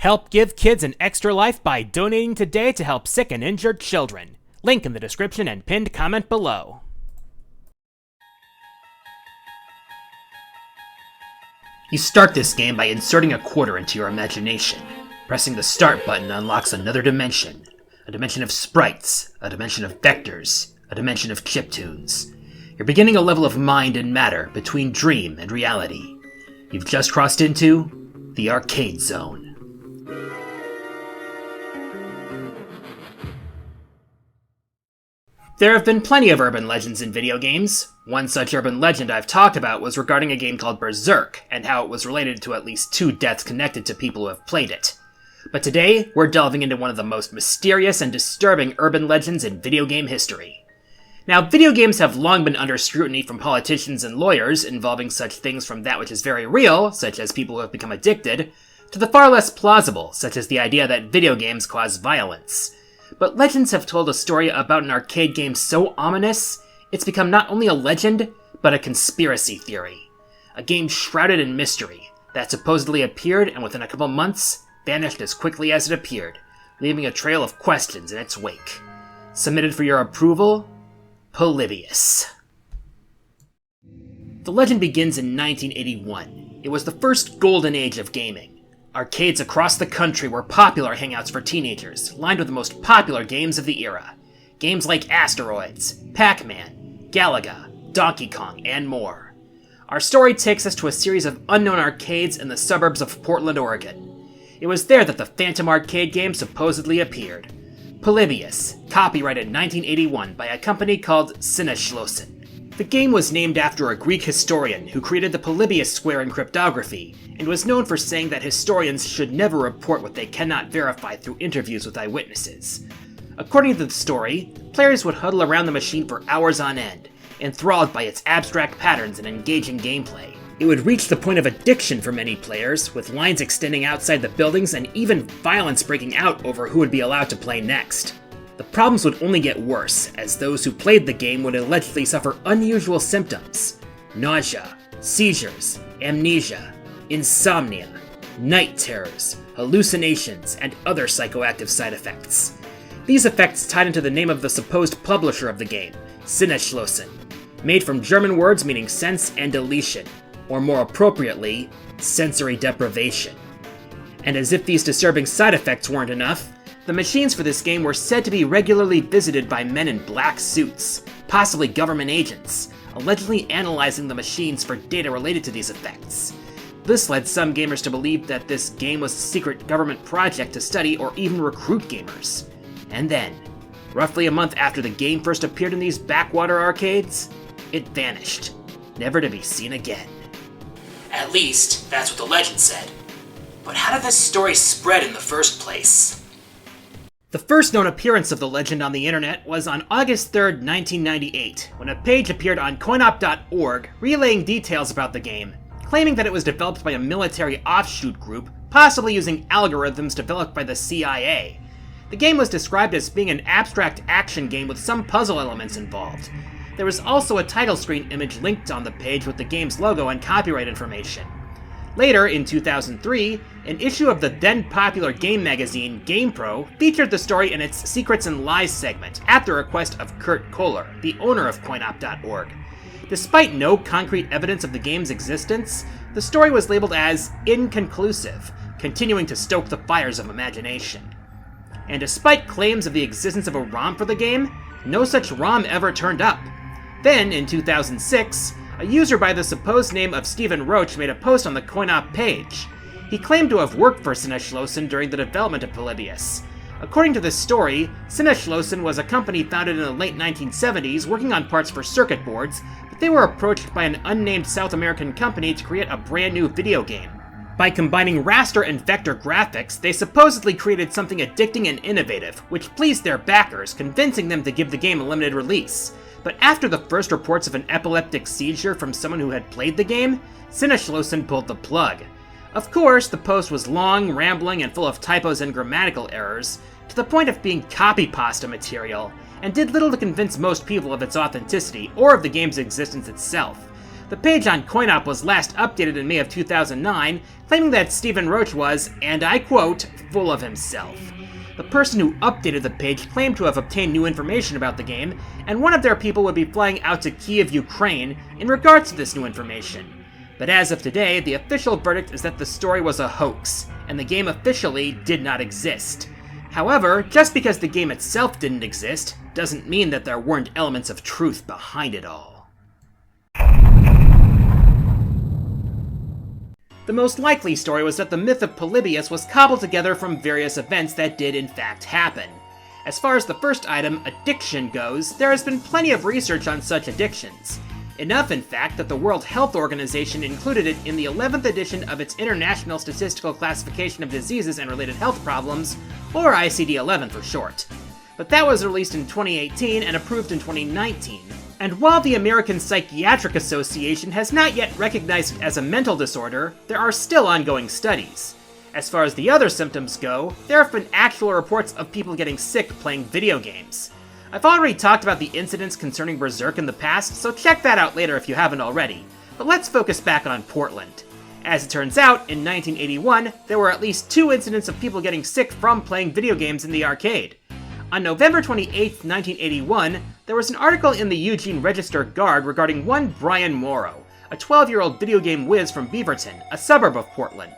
Help give kids an extra life by donating today to help sick and injured children. Link in the description and pinned comment below. You start this game by inserting a quarter into your imagination. Pressing the start button unlocks another dimension. A dimension of sprites, a dimension of vectors, a dimension of chiptunes. You're beginning a level of mind and matter between dream and reality. You've just crossed into the arcade zone. There have been plenty of urban legends in video games. One such urban legend I've talked about was regarding a game called Berserk, and how it was related to at least 2 deaths connected to people who have played it. But today, we're delving into one of the most mysterious and disturbing urban legends in video game history. Now, video games have long been under scrutiny from politicians and lawyers, involving such things from that which is very real, such as people who have become addicted, to the far less plausible, such as the idea that video games cause violence. But legends have told a story about an arcade game so ominous, it's become not only a legend, but a conspiracy theory. A game shrouded in mystery, that supposedly appeared and within a couple months, vanished as quickly as it appeared, leaving a trail of questions in its wake. Submitted for your approval, Polybius. The legend begins in 1981. It was the first golden age of gaming. Arcades across the country were popular hangouts for teenagers, lined with the most popular games of the era. Games like Asteroids, Pac-Man, Galaga, Donkey Kong, and more. Our story takes us to a series of unknown arcades in the suburbs of Portland, Oregon. It was there that the Phantom arcade game supposedly appeared. Polybius, copyrighted 1981 by a company called Sinneschlossen. The game was named after a Greek historian who created the Polybius square in cryptography, and was known for saying that historians should never report what they cannot verify through interviews with eyewitnesses. According to the story, players would huddle around the machine for hours on end, enthralled by its abstract patterns and engaging gameplay. It would reach the point of addiction for many players, with lines extending outside the buildings and even violence breaking out over who would be allowed to play next. The problems would only get worse, as those who played the game would allegedly suffer unusual symptoms: nausea, seizures, amnesia, insomnia, night terrors, hallucinations, and other psychoactive side effects. These effects tied into the name of the supposed publisher of the game, Sinneschlossen, made from German words meaning sense and deletion, or more appropriately, sensory deprivation. And as if these disturbing side effects weren't enough, the machines for this game were said to be regularly visited by men in black suits, possibly government agents, allegedly analyzing the machines for data related to these effects. This led some gamers to believe that this game was a secret government project to study or even recruit gamers. And then, roughly a month after the game first appeared in these backwater arcades, it vanished, never to be seen again. At least, that's what the legend said. But how did this story spread in the first place? The first known appearance of the legend on the internet was on August 3rd, 1998, when a page appeared on coinop.org relaying details about the game, claiming that it was developed by a military offshoot group, possibly using algorithms developed by the CIA. The game was described as being an abstract action game with some puzzle elements involved. There was also a title screen image linked on the page with the game's logo and copyright information. Later, in 2003, an issue of the then-popular game magazine GamePro featured the story in its Secrets and Lies segment, at the request of Kurt Kohler, the owner of coinop.org. Despite no concrete evidence of the game's existence, the story was labeled as inconclusive, continuing to stoke the fires of imagination. And despite claims of the existence of a ROM for the game, no such ROM ever turned up. Then, in 2006, a user by the supposed name of Stephen Roach made a post on the CoinOp page. He claimed to have worked for Sinneschlossen during the development of Polybius. According to this story, Sinneschlossen was a company founded in the late 1970s working on parts for circuit boards, but they were approached by an unnamed South American company to create a brand new video game. By combining raster and vector graphics, they supposedly created something addicting and innovative, which pleased their backers, convincing them to give the game a limited release. But after the first reports of an epileptic seizure from someone who had played the game, Sinneschlossen pulled the plug. Of course, the post was long, rambling, and full of typos and grammatical errors, to the point of being copy-pasta material, and did little to convince most people of its authenticity or of the game's existence itself. The page on CoinOp was last updated in May of 2009, claiming that Stephen Roach was, and I quote, full of himself. The person who updated the page claimed to have obtained new information about the game, and one of their people would be flying out to Kiev, Ukraine, in regards to this new information. But as of today, the official verdict is that the story was a hoax, and the game officially did not exist. However, just because the game itself didn't exist, doesn't mean that there weren't elements of truth behind it all. The most likely story was that the myth of Polybius was cobbled together from various events that did in fact happen. As far as the first item, addiction, goes, there has been plenty of research on such addictions. Enough, in fact, that the World Health Organization included it in the 11th edition of its International Statistical Classification of Diseases and Related Health Problems, or ICD-11 for short. But that was released in 2018 and approved in 2019. And while the American Psychiatric Association has not yet recognized it as a mental disorder, there are still ongoing studies. As far as the other symptoms go, there have been actual reports of people getting sick playing video games. I've already talked about the incidents concerning Berserk in the past, so check that out later if you haven't already. But let's focus back on Portland. As it turns out, in 1981, there were at least 2 incidents of people getting sick from playing video games in the arcade. On November 28, 1981, there was an article in the Eugene Register-Guard regarding one Brian Morrow, a 12-year-old video game whiz from Beaverton, a suburb of Portland.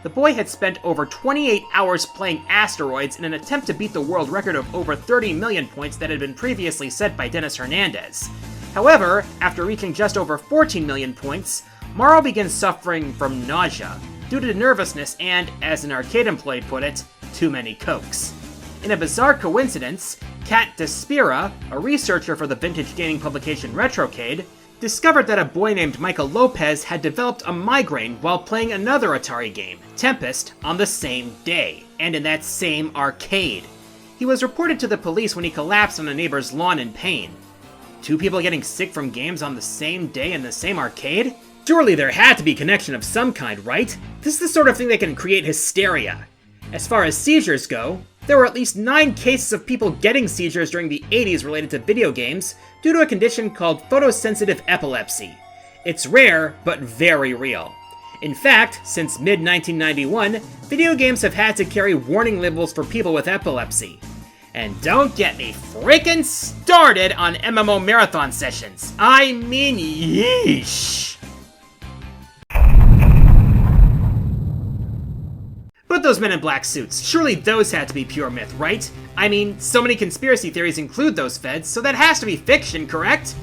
The boy had spent over 28 hours playing Asteroids in an attempt to beat the world record of over 30 million points that had been previously set by Dennis Hernandez. However, after reaching just over 14 million points, Morrow began suffering from nausea, due to nervousness and, as an arcade employee put it, too many cokes. In a bizarre coincidence, Kat Despira, a researcher for the vintage gaming publication Retrocade, discovered that a boy named Michael Lopez had developed a migraine while playing another Atari game, Tempest, on the same day, and in that same arcade. He was reported to the police when he collapsed on a neighbor's lawn in pain. 2 people getting sick from games on the same day in the same arcade? Surely there had to be a connection of some kind, right? This is the sort of thing that can create hysteria. As far as seizures go, there were at least 9 cases of people getting seizures during the 80s related to video games due to a condition called photosensitive epilepsy. It's rare, but very real. In fact, since mid-1991, video games have had to carry warning labels for people with epilepsy. And don't get me freaking started on MMO marathon sessions. I mean, yeesh. But those men in black suits, surely those had to be pure myth, right? I mean, so many conspiracy theories include those feds, so that has to be fiction, correct?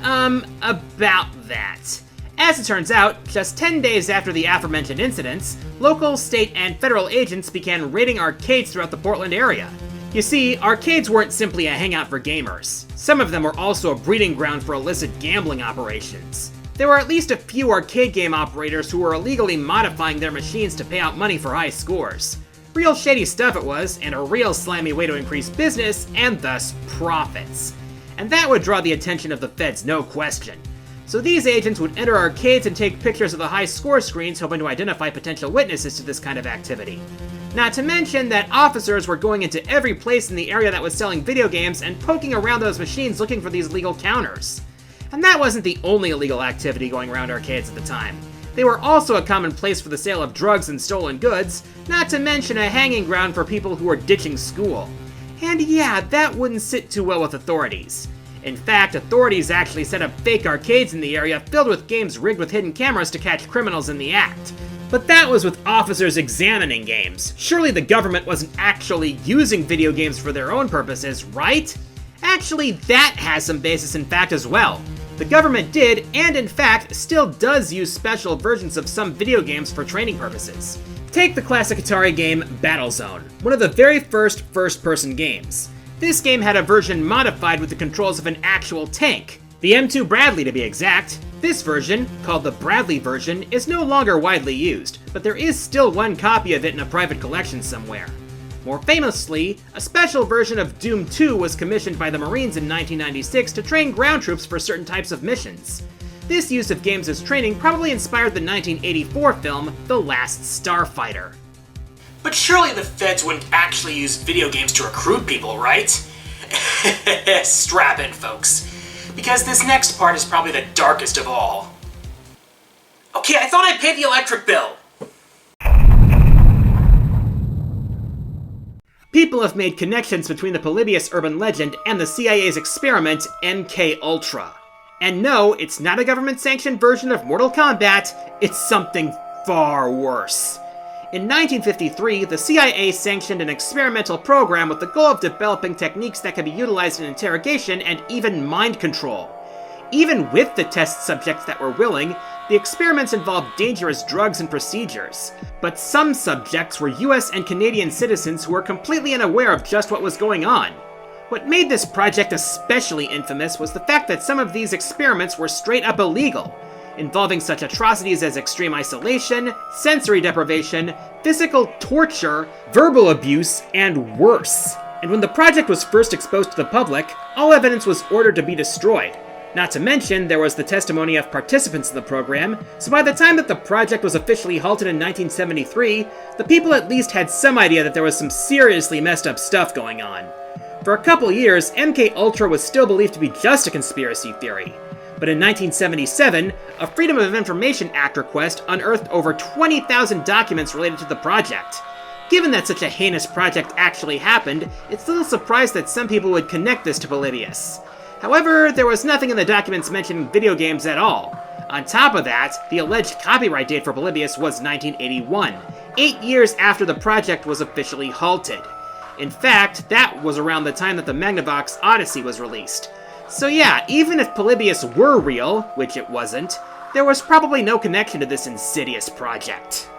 About that. As it turns out, just 10 days after the aforementioned incidents, local, state, and federal agents began raiding arcades throughout the Portland area. You see, arcades weren't simply a hangout for gamers. Some of them were also a breeding ground for illicit gambling operations. There were at least a few arcade game operators who were illegally modifying their machines to pay out money for high scores. Real shady stuff it was, and a real slimy way to increase business, and thus profits. And that would draw the attention of the feds, no question. So these agents would enter arcades and take pictures of the high score screens, hoping to identify potential witnesses to this kind of activity. Not to mention that officers were going into every place in the area that was selling video games and poking around those machines looking for these legal counters. And that wasn't the only illegal activity going around arcades at the time. They were also a common place for the sale of drugs and stolen goods, not to mention a hanging ground for people who were ditching school. And yeah, that wouldn't sit too well with authorities. In fact, authorities actually set up fake arcades in the area filled with games rigged with hidden cameras to catch criminals in the act. But that was with officers examining games. Surely the government wasn't actually using video games for their own purposes, right? Actually, that has some basis in fact as well. The government did, and in fact, still does use special versions of some video games for training purposes. Take the classic Atari game Battlezone, one of the very first first-person games. This game had a version modified with the controls of an actual tank, the M2 Bradley to be exact. This version, called the Bradley version, is no longer widely used, but there is still one copy of it in a private collection somewhere. More famously, a special version of Doom 2 was commissioned by the Marines in 1996 to train ground troops for certain types of missions. This use of games as training probably inspired the 1984 film The Last Starfighter. But surely the feds wouldn't actually use video games to recruit people, right? Strap in, folks, because this next part is probably the darkest of all. Okay, I thought I paid the electric bill. People have made connections between the Polybius urban legend and the CIA's experiment MKUltra. And no, it's not a government-sanctioned version of Mortal Kombat, it's something far worse. In 1953, the CIA sanctioned an experimental program with the goal of developing techniques that could be utilized in interrogation and even mind control. Even with the test subjects that were willing, the experiments involved dangerous drugs and procedures. But some subjects were US and Canadian citizens who were completely unaware of just what was going on. What made this project especially infamous was the fact that some of these experiments were straight up illegal, involving such atrocities as extreme isolation, sensory deprivation, physical torture, verbal abuse, and worse. And when the project was first exposed to the public, all evidence was ordered to be destroyed. Not to mention, there was the testimony of participants in the program, so by the time that the project was officially halted in 1973, the people at least had some idea that there was some seriously messed up stuff going on. For a couple years, MKUltra was still believed to be just a conspiracy theory. But in 1977, a Freedom of Information Act request unearthed over 20,000 documents related to the project. Given that such a heinous project actually happened, it's little surprise that some people would connect this to Polybius. However, there was nothing in the documents mentioning video games at all. On top of that, the alleged copyright date for Polybius was 1981, 8 years after the project was officially halted. In fact, that was around the time that the Magnavox Odyssey was released. So yeah, even if Polybius were real, which it wasn't, there was probably no connection to this insidious project.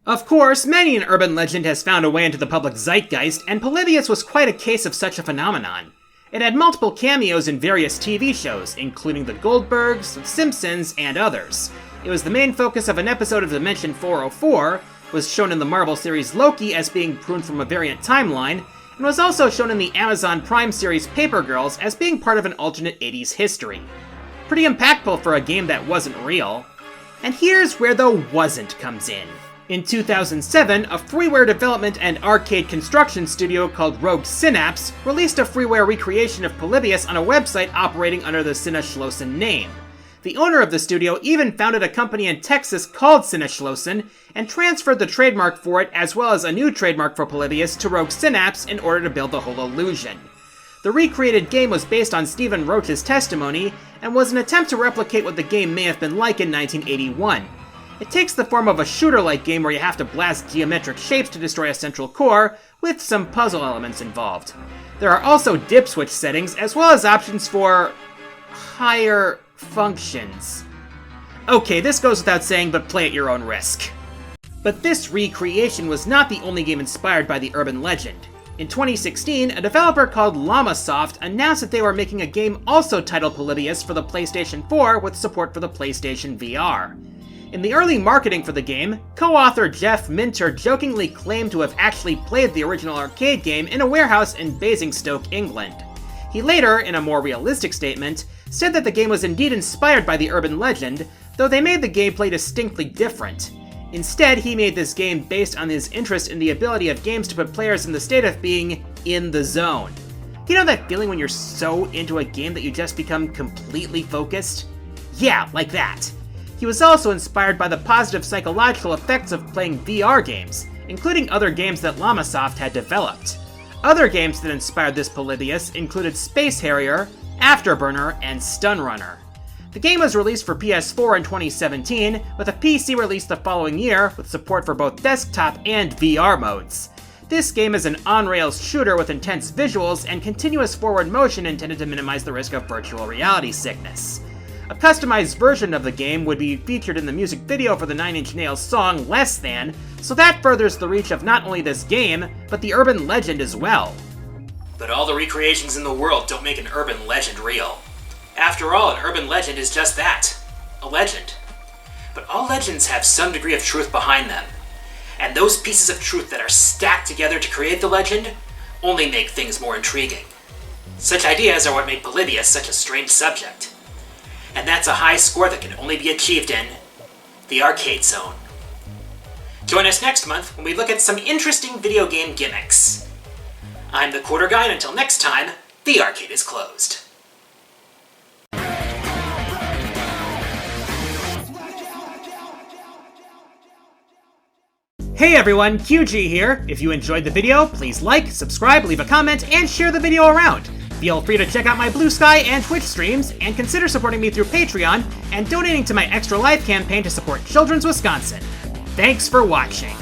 Of course, many an urban legend has found a way into the public zeitgeist, and Polybius was quite a case of such a phenomenon. It had multiple cameos in various TV shows, including The Goldbergs, The Simpsons, and others. It was the main focus of an episode of Dimension 404, was shown in the Marvel series Loki as being pruned from a variant timeline, and was also shown in the Amazon Prime series Paper Girls as being part of an alternate 80s history. Pretty impactful for a game that wasn't real. And here's where the wasn't comes in. In 2007, a freeware development and arcade construction studio called Rogue Synapse released a freeware recreation of Polybius on a website operating under the Sinneschlossen name. The owner of the studio even founded a company in Texas called Sinneschlossen and transferred the trademark for it as well as a new trademark for Polybius to Rogue Synapse in order to build the whole illusion. The recreated game was based on Stephen Roach's testimony and was an attempt to replicate what the game may have been like in 1981. It takes the form of a shooter-like game where you have to blast geometric shapes to destroy a central core, with some puzzle elements involved. There are also dip switch settings, as well as options for higher functions. Okay, this goes without saying, but play at your own risk. But this recreation was not the only game inspired by the urban legend. In 2016, a developer called Llamasoft announced that they were making a game also titled Polybius for the PlayStation 4 with support for the PlayStation VR. In the early marketing for the game, co-author Jeff Minter jokingly claimed to have actually played the original arcade game in a warehouse in Basingstoke, England. He later, in a more realistic statement, said that the game was indeed inspired by the urban legend, though they made the gameplay distinctly different. Instead, he made this game based on his interest in the ability of games to put players in the state of being in the zone. You know that feeling when you're so into a game that you just become completely focused? Yeah, like that. He was also inspired by the positive psychological effects of playing VR games, including other games that Llamasoft had developed. Other games that inspired this Polybius included Space Harrier, Afterburner, and Stun Runner. The game was released for PS4 in 2017, with a PC release the following year, with support for both desktop and VR modes. This game is an on-rails shooter with intense visuals and continuous forward motion intended to minimize the risk of virtual reality sickness. A customized version of the game would be featured in the music video for the Nine Inch Nails song Less Than, so that furthers the reach of not only this game, but the urban legend as well. But all the recreations in the world don't make an urban legend real. After all, an urban legend is just that, a legend. But all legends have some degree of truth behind them, and those pieces of truth that are stacked together to create the legend only make things more intriguing. Such ideas are what make Polybius such a strange subject. And that's a high score that can only be achieved in the arcade zone. Join us next month when we look at some interesting video game gimmicks. I'm the Quarter Guy, and until next time, the arcade is closed. Hey everyone, QG here. If you enjoyed the video, please like, subscribe, leave a comment, and share the video around. Feel free to check out my Blue Sky and Twitch streams, and consider supporting me through Patreon and donating to my Extra Life campaign to support Children's Wisconsin. Thanks for watching.